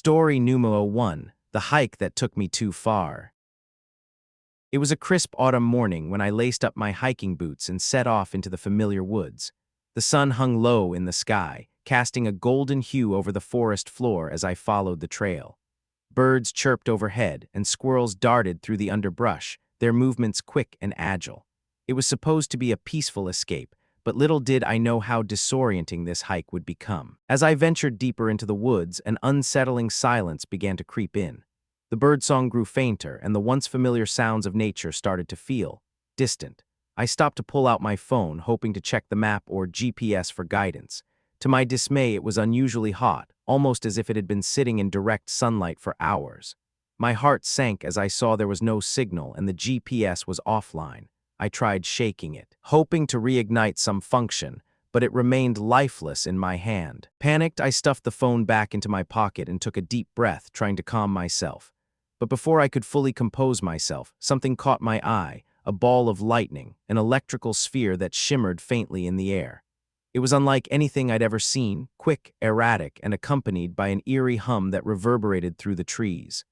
Story numero 1, the hike that took me too far. It was a crisp autumn morning when I laced up my hiking boots and set off into the familiar woods. The sun hung low in the sky, casting a golden hue over the forest floor as I followed the trail. Birds chirped overhead and squirrels darted through the underbrush, their movements quick and agile. It was supposed to be a peaceful escape, but little did I know how disorienting this hike would become. As I ventured deeper into the woods, an unsettling silence began to creep in. The birdsong grew fainter, and the once familiar sounds of nature started to feel distant. I stopped to pull out my phone, hoping to check the map or GPS for guidance. To my dismay, it was unusually hot, almost as if it had been sitting in direct sunlight for hours. My heart sank as I saw there was no signal and the GPS was offline. I tried shaking it, hoping to reignite some function, but it remained lifeless in my hand. Panicked, I stuffed the phone back into my pocket and took a deep breath, trying to calm myself. But before I could fully compose myself, something caught my eye, a ball of lightning, an electrical sphere that shimmered faintly in the air. It was unlike anything I'd ever seen, quick, erratic, and accompanied by an eerie hum that reverberated through the trees.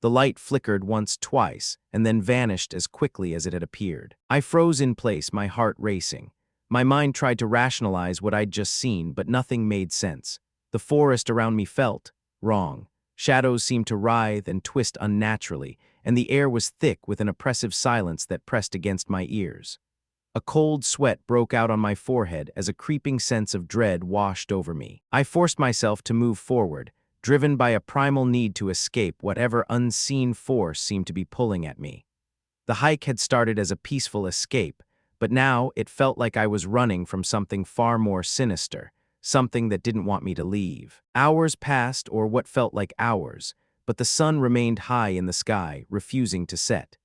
The light flickered once, twice, and then vanished as quickly as it had appeared. I froze in place, my heart racing. My mind tried to rationalize what I'd just seen, but nothing made sense. The forest around me felt wrong. Shadows seemed to writhe and twist unnaturally, and the air was thick with an oppressive silence that pressed against my ears. A cold sweat broke out on my forehead as a creeping sense of dread washed over me. I forced myself to move forward, driven by a primal need to escape whatever unseen force seemed to be pulling at me. The hike had started as a peaceful escape, but now it felt like I was running from something far more sinister, something that didn't want me to leave. Hours passed, or what felt like hours, but the sun remained high in the sky, refusing to set.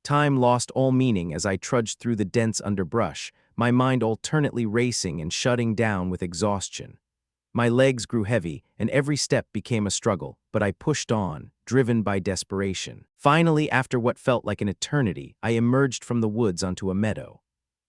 Time lost all meaning as I trudged through the dense underbrush, my mind alternately racing and shutting down with exhaustion. My legs grew heavy, and every step became a struggle, but I pushed on, driven by desperation. Finally, after what felt like an eternity, I emerged from the woods onto a meadow.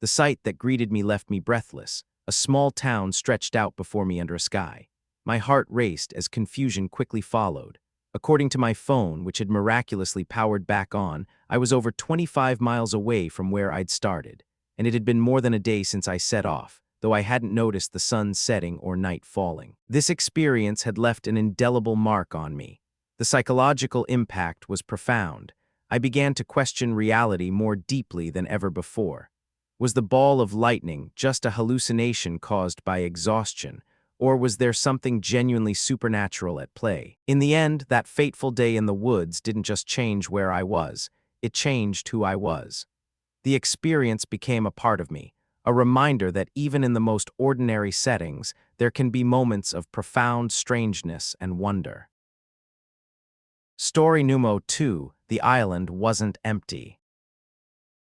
The sight that greeted me left me breathless. A small town stretched out before me under a sky. My heart raced as confusion quickly followed. According to my phone, which had miraculously powered back on, I was over 25 miles away from where I'd started, and it had been more than a day since I set off, though I hadn't noticed the sun setting or night falling. This experience had left an indelible mark on me. The psychological impact was profound. I began to question reality more deeply than ever before. Was the ball of lightning just a hallucination caused by exhaustion, or was there something genuinely supernatural at play? In the end, that fateful day in the woods didn't just change where I was, it changed who I was. The experience became a part of me, a reminder that even in the most ordinary settings, there can be moments of profound strangeness and wonder. Story numero 2, the island wasn't empty.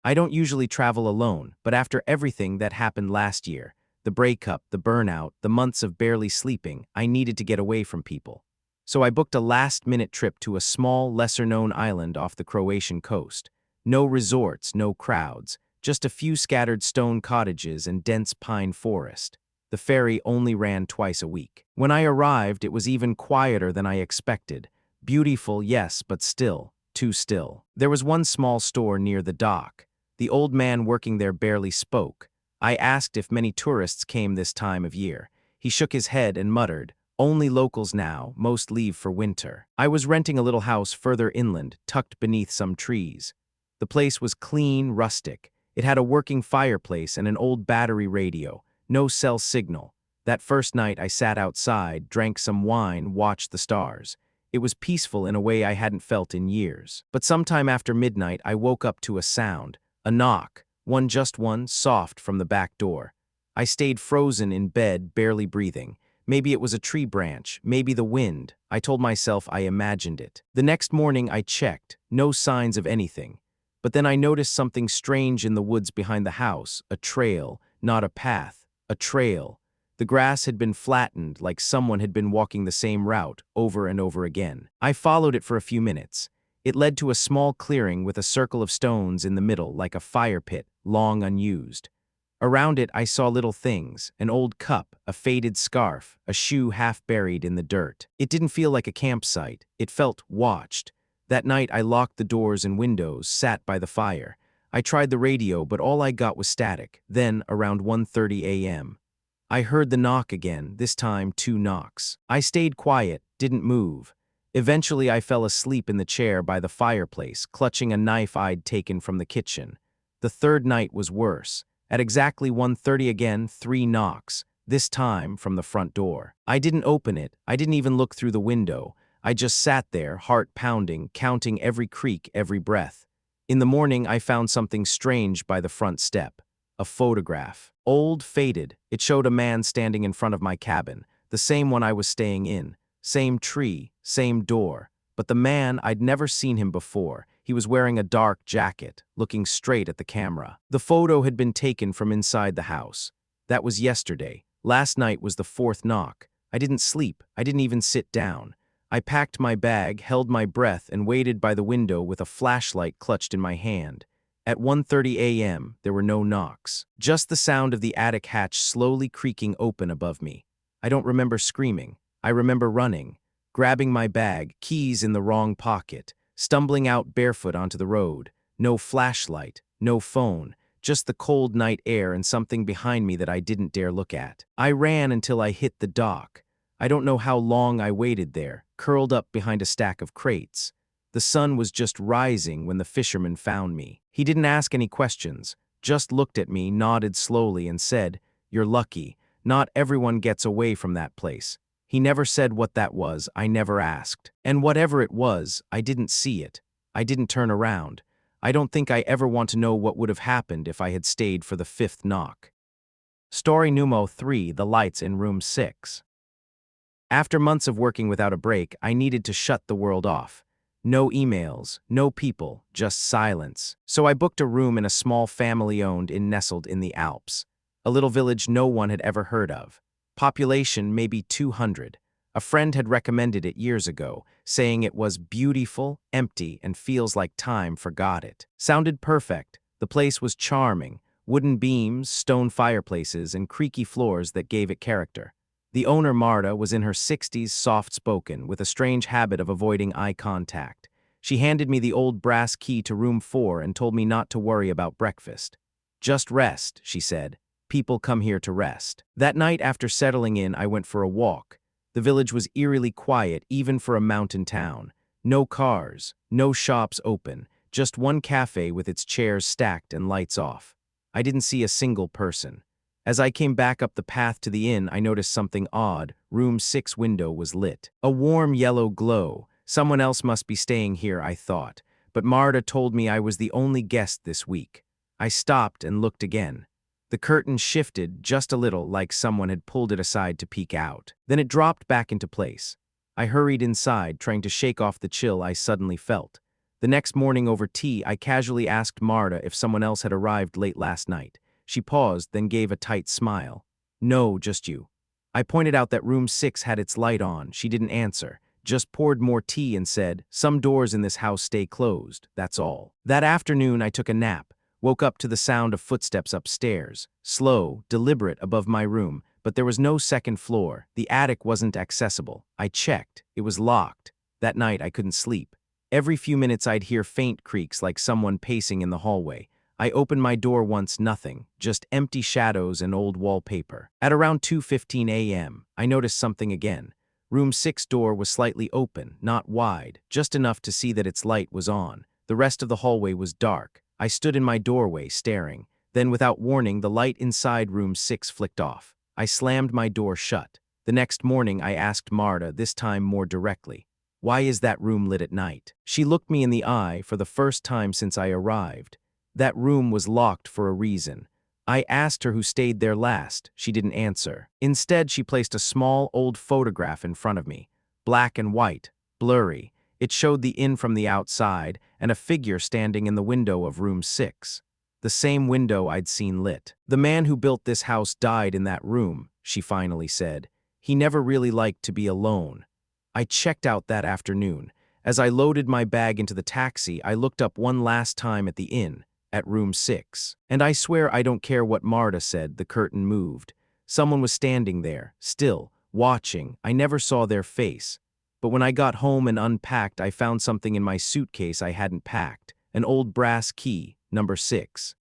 I don't usually travel alone, but after everything that happened last year, the breakup, the burnout, the months of barely sleeping, I needed to get away from people. So I booked a last-minute trip to a small, lesser-known island off the Croatian coast. No resorts, no crowds, just a few scattered stone cottages and dense pine forest. The ferry only ran twice a week. When I arrived, it was even quieter than I expected. Beautiful, yes, but still, too still. There was one small store near the dock. The old man working there barely spoke. I asked if many tourists came this time of year. He shook his head and muttered, "Only locals now, most leave for winter." I was renting a little house further inland, tucked beneath some trees. The place was clean, rustic. It had a working fireplace and an old battery radio, no cell signal. That first night I sat outside, drank some wine, watched the stars. It was peaceful in a way I hadn't felt in years. But sometime after midnight I woke up to a sound, a knock. Just one, soft from the back door. I stayed frozen in bed, barely breathing. Maybe it was a tree branch, maybe the wind. I told myself I imagined it. The next morning I checked, no signs of anything. But then I noticed something strange in the woods behind the house, a trail, not a path, a trail. The grass had been flattened, like someone had been walking the same route over and over again. I followed it for a few minutes. It led to a small clearing with a circle of stones in the middle, like a fire pit, long unused. Around it, I saw little things: an old cup, a faded scarf, a shoe half buried in the dirt. It didn't feel like a campsite. It felt watched. That night, I locked the doors and windows, sat by the fire. I tried the radio, but all I got was static. Then, around 1:30 a.m., I heard the knock again, this time 2 knocks. I stayed quiet, didn't move. Eventually, I fell asleep in the chair by the fireplace, clutching a knife I'd taken from the kitchen. The third night was worse. At exactly 1:30 again, 3 knocks, this time from the front door. I didn't open it. I didn't even look through the window. I just sat there, heart pounding, counting every creak, every breath. In the morning, I found something strange by the front step. A photograph. Old, faded. It showed a man standing in front of my cabin, the same one I was staying in. Same tree, same door. But the man, I'd never seen him before. He was wearing a dark jacket, looking straight at the camera. The photo had been taken from inside the house. That was yesterday. Last night was the 4th knock. I didn't sleep. I didn't even sit down. I packed my bag, held my breath, and waited by the window with a flashlight clutched in my hand. At 1:30 a.m., there were no knocks. Just the sound of the attic hatch slowly creaking open above me. I don't remember screaming. I remember running, grabbing my bag, keys in the wrong pocket, stumbling out barefoot onto the road. No flashlight, no phone, just the cold night air and something behind me that I didn't dare look at. I ran until I hit the dock. I don't know how long I waited there, curled up behind a stack of crates. The sun was just rising when the fisherman found me. He didn't ask any questions, just looked at me, nodded slowly, and said, "You're lucky. Not everyone gets away from that place." He never said what that was. I never asked. And whatever it was, I didn't see it. I didn't turn around. I don't think I ever want to know what would have happened if I had stayed for the 5th knock. Story numero 3, The Lights in Room 6. After months of working without a break, I needed to shut the world off. No emails, no people, just silence. So I booked a room in a small family-owned inn nestled in the Alps. A little village no one had ever heard of. Population maybe 200. A friend had recommended it years ago, saying it was beautiful, empty, and feels like time forgot it. Sounded perfect. The place was charming. Wooden beams, stone fireplaces, and creaky floors that gave it character. The owner, Marta, was in her 60s, soft-spoken, with a strange habit of avoiding eye contact. She handed me the old brass key to room 4 and told me not to worry about breakfast. "Just rest," she said. "People come here to rest." That night, after settling in, I went for a walk. The village was eerily quiet, even for a mountain town. No cars, no shops open, just one cafe with its chairs stacked and lights off. I didn't see a single person. As I came back up the path to the inn, I noticed something odd. Room 6 window was lit. A warm yellow glow. Someone else must be staying here, I thought. But Marta told me I was the only guest this week. I stopped and looked again. The curtain shifted just a little, like someone had pulled it aside to peek out. Then it dropped back into place. I hurried inside, trying to shake off the chill I suddenly felt. The next morning over tea, I casually asked Marta if someone else had arrived late last night. She paused, then gave a tight smile. "No, just you." I pointed out that room 6 had its light on. She didn't answer, just poured more tea and said, "Some doors in this house stay closed, that's all." That afternoon, I took a nap, woke up to the sound of footsteps upstairs, slow, deliberate above my room, but there was no second floor. The attic wasn't accessible. I checked. It was locked. That night, I couldn't sleep. Every few minutes, I'd hear faint creaks like someone pacing in the hallway. I opened my door once, nothing, just empty shadows and old wallpaper. At around 2:15 a.m., I noticed something again. Room 6 door was slightly open, not wide, just enough to see that its light was on. The rest of the hallway was dark. I stood in my doorway, staring. Then, without warning, the light inside room 6 flicked off. I slammed my door shut. The next morning, I asked Marta, this time more directly, "Why is that room lit at night?" She looked me in the eye for the first time since I arrived. That room was locked for a reason. I asked her who stayed there last. She didn't answer. Instead, she placed a small, old photograph in front of me. Black and white, blurry. It showed the inn from the outside and a figure standing in the window of room 6. The same window I'd seen lit. "The man who built this house died in that room," she finally said. "He never really liked to be alone." I checked out that afternoon. As I loaded my bag into the taxi, I looked up one last time at the inn. at room 6. And I swear I don't care what Marta said, the curtain moved. Someone was standing there, still, watching. I never saw their face. But when I got home and unpacked, I found something in my suitcase I hadn't packed. An old brass key, number 6.